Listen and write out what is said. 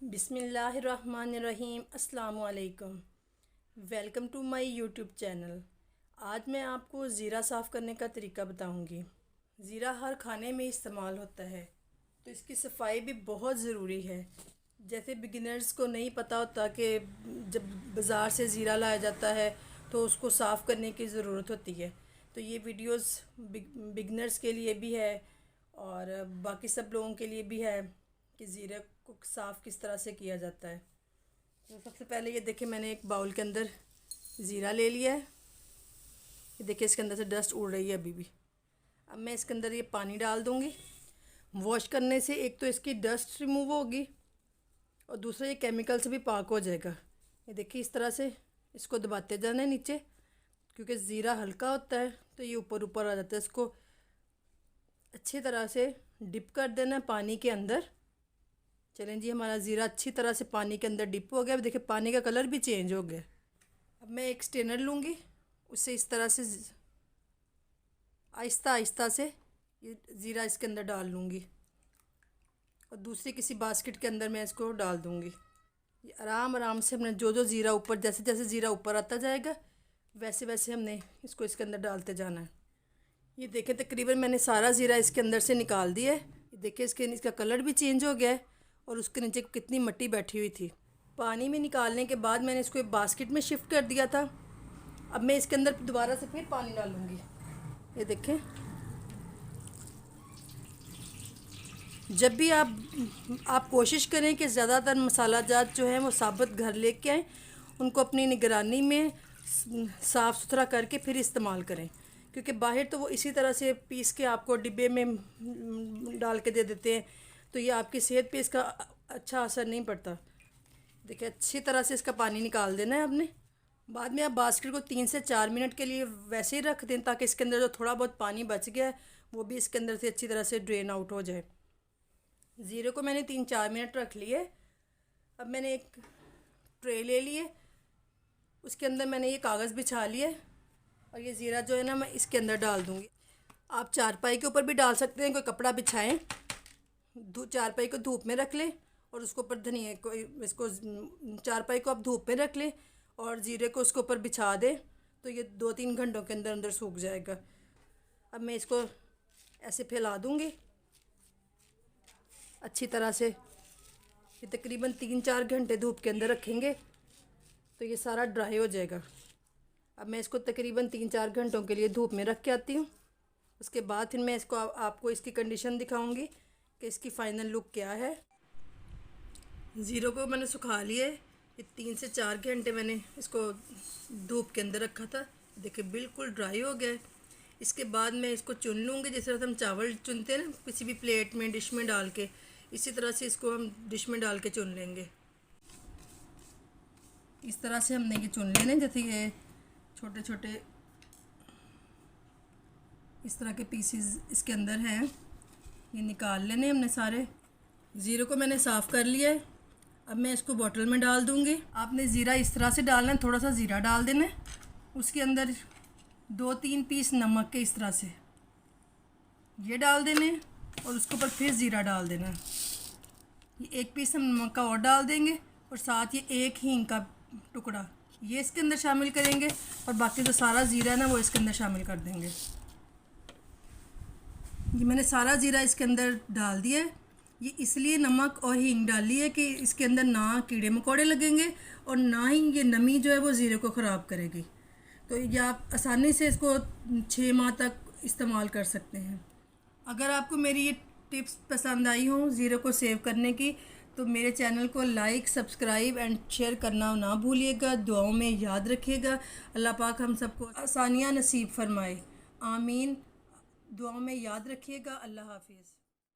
बिस्मिल्लाहिर्रहमानिर्रहीम। अस्सलाम वालेकुम। Welcome to my YouTube channel. आज मैं आपको ज़ीरा साफ़ करने का तरीका बताऊंगी। ज़ीरा हर खाने में इस्तेमाल होता है, तो इसकी सफाई भी बहुत ज़रूरी है। जैसे बिगिनर्स को नहीं पता होता कि जब बाज़ार से ज़ीरा लाया जाता है तो उसको साफ़ करने की ज़रूरत होती है, तो ये वीडियोस बिगिनर्स के लिए भी है और बाकी सब लोगों के लिए भी है कि ज़ीरा को साफ़ किस तरह से किया जाता है। तो सबसे पहले ये देखिए, मैंने एक बाउल के अंदर ज़ीरा ले लिया है। ये देखिए, इसके अंदर से डस्ट उड़ रही है अभी भी। अब मैं इसके अंदर ये पानी डाल दूँगी। वॉश करने से एक तो इसकी डस्ट रिमूव होगी और दूसरा ये केमिकल से भी पाक हो जाएगा। ये देखिए, इस तरह से इसको दबाते जाना है नीचे, क्योंकि ज़ीरा हल्का होता है तो ये ऊपर ऊपर आ जाता है। इसको अच्छी तरह से डिप कर देना है पानी के अंदर। चलें जी, हमारा ज़ीरा अच्छी तरह से पानी के अंदर डिप हो गया। अब देखिए, पानी का कलर भी चेंज हो गया। अब मैं एक स्ट्रेनर लूँगी, उससे इस तरह से आहिस्ता आहिस्ता से ये ज़ीरा इसके अंदर डाल लूँगी और दूसरी किसी बास्केट के अंदर मैं इसको डाल दूँगी। ये आराम आराम से हमने जो ज़ीरा ऊपर, जैसे जैसे ज़ीरा ऊपर आता जाएगा वैसे वैसे हमने इसको इसके अंदर डालते जाना है। ये देखें, तकरीबन मैंने सारा ज़ीरा इसके अंदर से निकाल दिया है। ये देखिए, इसका कलर भी चेंज हो गया है और उसके नीचे कितनी मिट्टी बैठी हुई थी। पानी में निकालने के बाद मैंने इसको एक बास्केट में शिफ्ट कर दिया था। अब मैं इसके अंदर दोबारा से फिर पानी डालूँगी। ये देखें, जब भी आप कोशिश करें कि ज़्यादातर मसाला जात जो है वो साबुत घर लेके आएँ, उनको अपनी निगरानी में साफ़ सुथरा करके फिर इस्तेमाल करें, क्योंकि बाहर तो वो इसी तरह से पीस के आपको डिब्बे में डाल के दे देते हैं, तो ये आपकी सेहत पे इसका अच्छा असर नहीं पड़ता। देखिए, अच्छी तरह से इसका पानी निकाल देना है आपने। बाद में आप बास्केट को 3 से 4 मिनट के लिए वैसे ही रख दें, ताकि इसके अंदर जो थोड़ा बहुत पानी बच गया है वो भी इसके अंदर से अच्छी तरह से ड्रेन आउट हो जाए। ज़ीरे को मैंने 3-4 मिनट रख लिए। अब मैंने एक ट्रे ले लिए, उसके अंदर मैंने ये कागज़ बिछा लिया और ये ज़ीरा जो है ना, मैं इसके अंदर डाल दूँगी। आप चारपाई के ऊपर भी डाल सकते हैं, कोई कपड़ा बिछाएं, चारपाई को धूप में रख लें और उसके ऊपर धनिया को, इसको चारपाई को आप धूप में रख लें और ज़ीरे को उसके ऊपर बिछा दें, तो ये 2-3 घंटों के अंदर अंदर सूख जाएगा। अब मैं इसको ऐसे फैला दूँगी अच्छी तरह से। ये तकरीबन 3-4 घंटे धूप के अंदर रखेंगे तो ये सारा ड्राई हो जाएगा। अब मैं इसको तकरीबन 3-4 घंटों के लिए धूप में रख के आती हूँ। उसके बाद फिर मैं इसको आपको इसकी कंडीशन दिखाऊंगी कि इसकी फ़ाइनल लुक क्या है। ज़ीरो को मैंने सुखा लिया है। ये 3 से 4 घंटे मैंने इसको धूप के अंदर रखा था। देखिए, बिल्कुल ड्राई हो गया है। इसके बाद मैं इसको चुन लूँगी, जिस तरह से हम चावल चुनते हैं ना, किसी भी प्लेट में, डिश में डाल के, इसी तरह से इसको हम डिश में डाल के चुन लेंगे। इस तरह से हमने ये चुन लेने, जैसे ये छोटे छोटे इस तरह के पीसेस इसके अंदर हैं, ये निकाल लेने हमने सारे। ज़ीरो को मैंने साफ़ कर लिया है। अब मैं इसको बोतल में डाल दूँगी। आपने ज़ीरा इस तरह से डालना है, थोड़ा सा ज़ीरा डाल देना है, उसके अंदर 2-3 पीस नमक के इस तरह से ये डाल देने और उसके ऊपर फिर ज़ीरा डाल देना। ये 1 पीस हम नमक का और डाल देंगे और साथ ये 1 हींग का टुकड़ा ये इसके अंदर शामिल करेंगे और बाकी जो सारा ज़ीरा है ना वो इसके अंदर शामिल कर देंगे। ये मैंने सारा ज़ीरा इसके अंदर डाल दिया है। ये इसलिए नमक और हींग डाली है कि इसके अंदर ना कीड़े मकोड़े लगेंगे और ना ही ये नमी जो है वो ज़ीरे को ख़राब करेगी। तो ये आप आसानी से इसको 6 माह तक इस्तेमाल कर सकते हैं। अगर आपको मेरी ये टिप्स पसंद आई हों ज़ीरे को सेव करने की, तो मेरे चैनल को लाइक, सब्सक्राइब एंड शेयर करना ना भूलिएगा। दुआओं में याद रखिएगा। अल्लाह पाक हम सबको आसानियाँ नसीब फरमाए। आमीन। दुआओं में याद रखिएगा। अल्लाह हाफिज़।